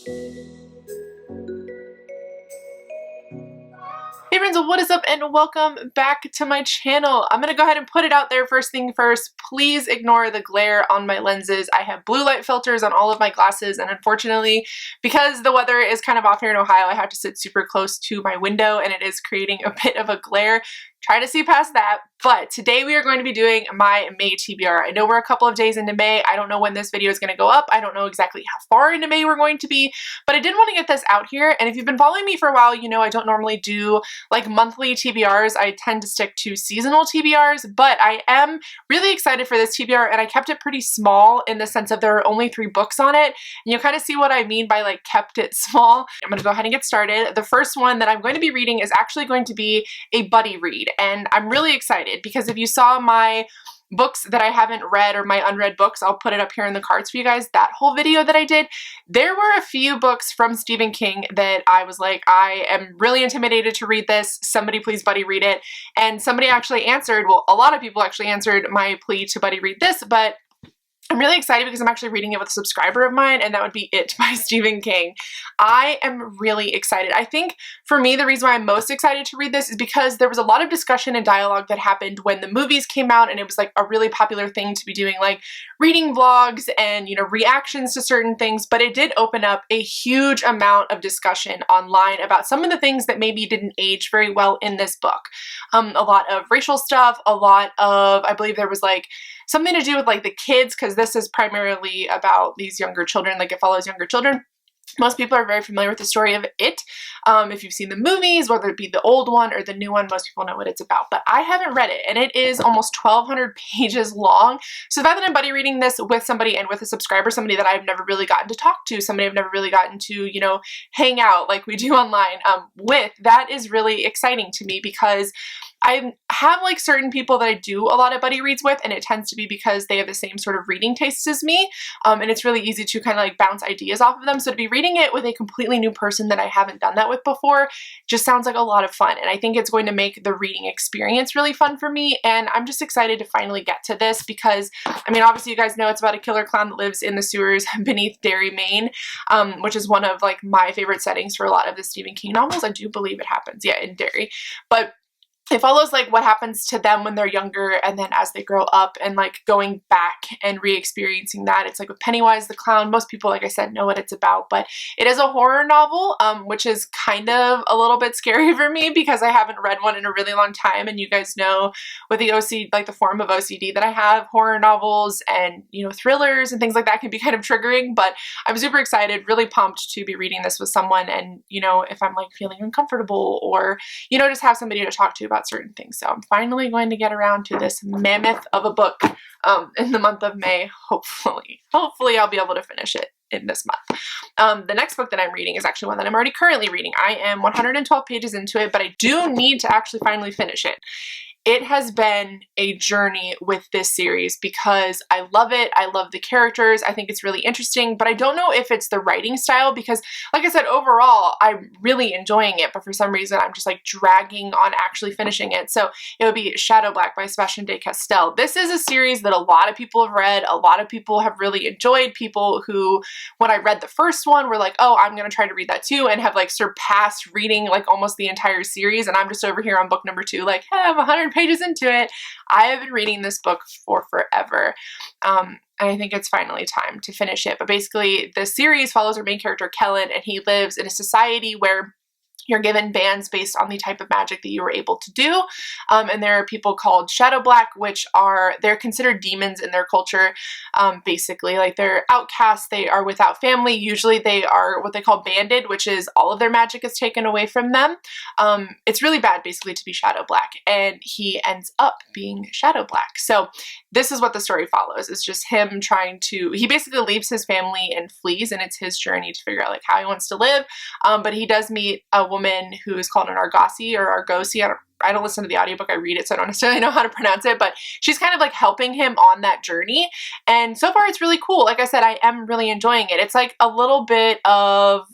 Hey friends, what is up and welcome back to my channel. I'm going to go ahead and put it out there first thing first. Please ignore the glare on my lenses. I have blue light filters on all of my glasses, and unfortunately, because the weather is kind of off here in Ohio, I have to sit super close to my window and it is creating a bit of a glare. Try to see past that, but today we are going to be doing my May TBR. I know we're a couple of days into May. I don't know when this video is going to go up. I don't know exactly how far into May we're going to be, but I did want to get this out here. And if you've been following me for a while, you know I don't normally do like monthly TBRs. I tend to stick to seasonal TBRs, but I am really excited for this TBR, and I kept it pretty small in the sense of there are only 3 books on it. And you'll kind of see what I mean by like kept it small. I'm going to go ahead and get started. The first one that I'm going to be reading is actually going to be a buddy read. And I'm really excited because if you saw my books that I haven't read or my unread books, I'll put it up here in the cards for you guys, that whole video that I did, there were a few books from Stephen King that I was like, I am really intimidated to read this. Somebody please buddy read it. And somebody actually answered, well, a lot of people actually answered my plea to buddy read this, but I'm really excited because I'm actually reading it with a subscriber of mine, and that would be It by Stephen King. I am really excited. I think for me, the reason why I'm most excited to read this is because there was a lot of discussion and dialogue that happened when the movies came out, and it was like a really popular thing to be doing, like reading vlogs and, you know, reactions to certain things, but it did open up a huge amount of discussion online about some of the things that maybe didn't age very well in this book. A lot of racial stuff, a lot of, I believe there was like something to do with like the kids, because this is primarily about these younger children, like it follows younger children. Most people are very familiar with the story of It. If you've seen the movies, whether it be the old one or the new one, most people know what it's about, but I haven't read it, and it is almost 1,200 pages long. So the fact that I'm buddy reading this with somebody and with a subscriber, somebody that I've never really gotten to talk to, somebody I've never really gotten to, you know, hang out like we do online with, that is really exciting to me because I have like certain people that I do a lot of buddy reads with, and it tends to be because they have the same sort of reading tastes as me, and it's really easy to kind of like bounce ideas off of them. So to be reading it with a completely new person that I haven't done that with before just sounds like a lot of fun, and I think it's going to make the reading experience really fun for me, and I'm just excited to finally get to this because, I mean, obviously you guys know it's about a killer clown that lives in the sewers beneath Derry, Maine, which is one of like my favorite settings for a lot of the Stephen King novels. I do believe it happens, yeah, in Derry, but it follows like what happens to them when they're younger and then as they grow up and like going back and re-experiencing that. It's like with Pennywise the clown. Most people, like I said, know what it's about, but it is a horror novel, which is kind of a little bit scary for me because I haven't read one in a really long time. And you guys know with the OCD, like the form of OCD that I have, horror novels and, you know, thrillers and things like that can be kind of triggering, but I'm super excited, really pumped to be reading this with someone. And, you know, if I'm like feeling uncomfortable or, you know, just have somebody to talk to about certain things. So I'm finally going to get around to this mammoth of a book in the month of May, hopefully. Hopefully I'll be able to finish it in this month. The next book that I'm reading is actually one that I'm already currently reading. I am 112 pages into it, but I do need to actually finally finish it. It has been a journey with this series because I love it. I love the characters. I think it's really interesting, but I don't know if it's the writing style because, like I said, overall, I'm really enjoying it, but for some reason, I'm just like dragging on actually finishing it. So it would be Shadow Black by Sebastian de Castell. This is a series that a lot of people have read. A lot of people have really enjoyed. People who, when I read the first one, were like, oh, I'm going to try to read that too, and have like surpassed reading like almost the entire series. And I'm just over here on book number 2, like, hey, I'm 100 pages into it. I have been reading this book for forever. And I think it's finally time to finish it. But basically, the series follows our main character, Kellen, and he lives in a society where you're given bands based on the type of magic that you were able to do. And there are people called Shadow Black, which they're considered demons in their culture. Basically, like they're outcasts, they are without family. Usually they are what they call banded, which is all of their magic is taken away from them. It's really bad basically to be Shadow Black, and he ends up being Shadow Black. So this is what the story follows. It's just him he basically leaves his family and flees, and it's his journey to figure out like how he wants to live. But he does meet a woman who is called an Argosy or Argosi. I don't listen to the audiobook, I read it, so I don't necessarily know how to pronounce it, but she's kind of like helping him on that journey. And so far it's really cool. Like I said, I am really enjoying it. It's like a little bit of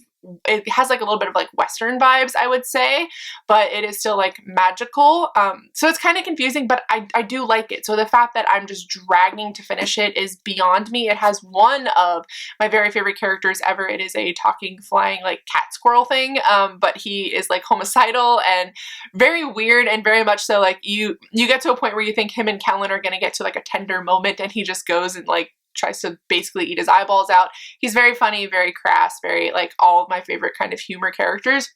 it has like a little bit of like Western vibes, I would say, but it is still like magical. So it's kind of confusing, but I do like it. So the fact that I'm just dragging to finish it is beyond me. It has one of my very favorite characters ever. It is a talking, flying like cat squirrel thing, but he is like homicidal and very weird, and very much so like you get to a point where you think him and Kellen are gonna get to like a tender moment, and he just goes and like tries to basically eat his eyeballs out. He's very funny, very crass, very like all of my favorite kind of humor characters.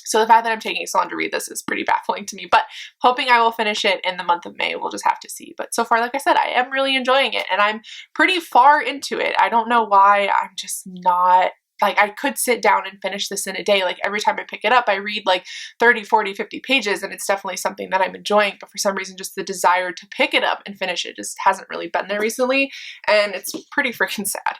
So the fact that I'm taking so long to read this is pretty baffling to me, but hoping I will finish it in the month of May. We'll just have to see. But so far, like I said, I am really enjoying it, and I'm pretty far into it. I don't know why. I'm just not, like, I could sit down and finish this in a day. Like every time I pick it up, I read like 30, 40, 50 pages, and it's definitely something that I'm enjoying. But for some reason, just the desire to pick it up and finish it just hasn't really been there recently. And it's pretty freaking sad.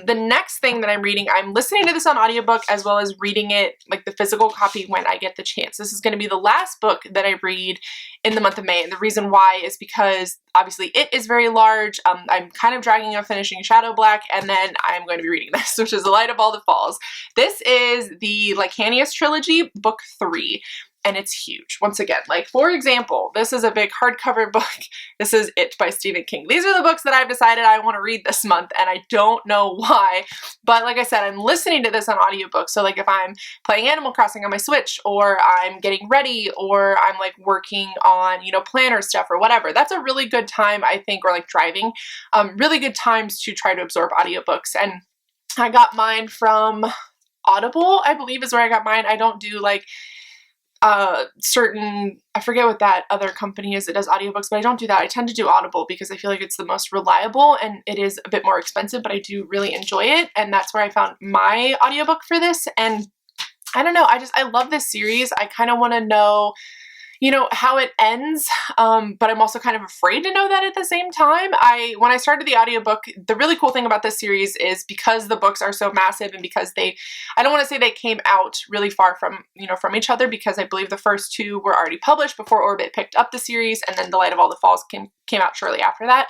The next thing that I'm reading, I'm listening to this on audiobook as well as reading it, like the physical copy, when I get the chance. This is going to be the last book that I read in the month of May. And the reason why is because obviously it is very large. I'm kind of dragging on finishing Shadow Black, and then I'm going to be reading this, which is The Light of All the Falls. This is the Lycanius trilogy, book 3. And it's huge. Once again, like for example, this is a big hardcover book. This is It by Stephen King. These are the books that I've decided I want to read this month, and I don't know why. But like I said, I'm listening to this on audiobook. So like if I'm playing Animal Crossing on my Switch, or I'm getting ready, or I'm like working on, you know, planner stuff or whatever, that's a really good time, I think, or like driving, really good times to try to absorb audiobooks. And I got mine from Audible, I believe is where I got mine. I don't do like certain, I forget what that other company is that does audiobooks, but I don't do that. I tend to do Audible because I feel like it's the most reliable, and it is a bit more expensive, but I do really enjoy it. And that's where I found my audiobook for this. And I don't know, I love this series. I kind of want to know, you know, how it ends, but I'm also kind of afraid to know that at the same time. When I started the audiobook, the really cool thing about this series is because the books are so massive, and because I don't want to say they came out really far from, you know, from each other, because I believe the first 2 were already published before Orbit picked up the series, and then The Light of All the Falls came out shortly after that.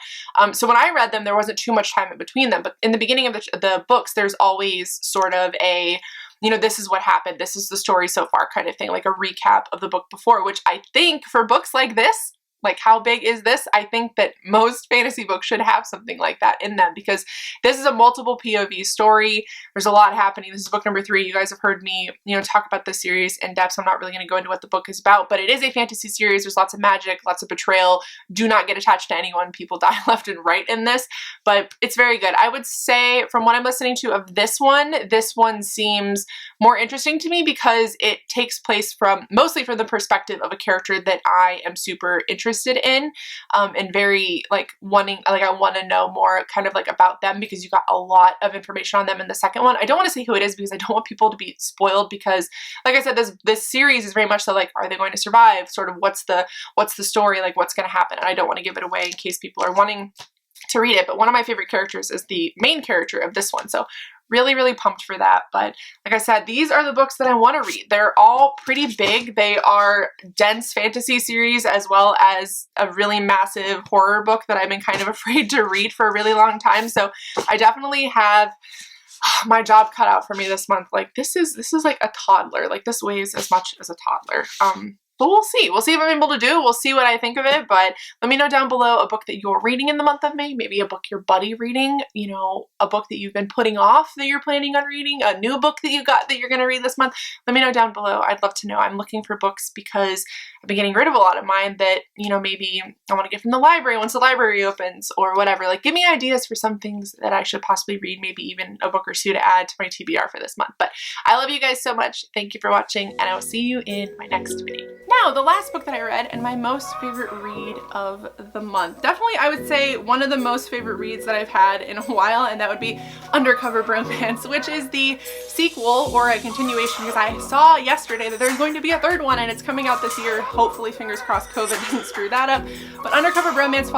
So when I read them, there wasn't too much time in between them, but in the beginning of the books, there's always sort of a, you know, this is what happened, this is the story so far kind of thing, like a recap of the book before, which I think for books like this, like how big is this? I think that most fantasy books should have something like that in them, because this is a multiple POV story. There's a lot happening. This is book number 3. You guys have heard me, you know, talk about this series in depth, so I'm not really going to go into what the book is about, but it is a fantasy series. There's lots of magic, lots of betrayal. Do not get attached to anyone. People die left and right in this, but it's very good. I would say from what I'm listening to of this one seems more interesting to me because it takes place mostly from the perspective of a character that I am super interested in, and very like I want to know more kind of like about them, because you got a lot of information on them in the second one. I don't want to say who it is because I don't want people to be spoiled, because like I said, this series is very much so like, are they going to survive? Sort of what's the story, like what's going to happen? And I don't want to give it away in case people are wanting to read it, but one of my favorite characters is the main character of this one. So really, really pumped for that. But like I said, these are the books that I want to read. They're all pretty big. They are dense fantasy series as well as a really massive horror book that I've been kind of afraid to read for a really long time. So I definitely have my job cut out for me this month. Like this is like a toddler. Like this weighs as much as a toddler. But we'll see. We'll see if I'm able to do. We'll see what I think of it. But let me know down below a book that you're reading in the month of May. Maybe a book your buddy reading. You know, a book that you've been putting off that you're planning on reading. A new book that you got that you're going to read this month. Let me know down below. I'd love to know. I'm looking for books because I've been getting rid of a lot of mine that, you know, maybe I want to get from the library once the library opens or whatever. Like, give me ideas for some things that I should possibly read. Maybe even a book or 2 to add to my TBR for this month. But I love you guys so much. Thank you for watching, and I will see you in my next video. Now, the last book that I read and my most favorite read of the month. Definitely, I would say one of the most favorite reads that I've had in a while, and that would be Undercover Bromance, which is the sequel or a continuation, because I saw yesterday that there's going to be a 3rd one and it's coming out this year. Hopefully, fingers crossed, COVID didn't screw that up. But Undercover Bromance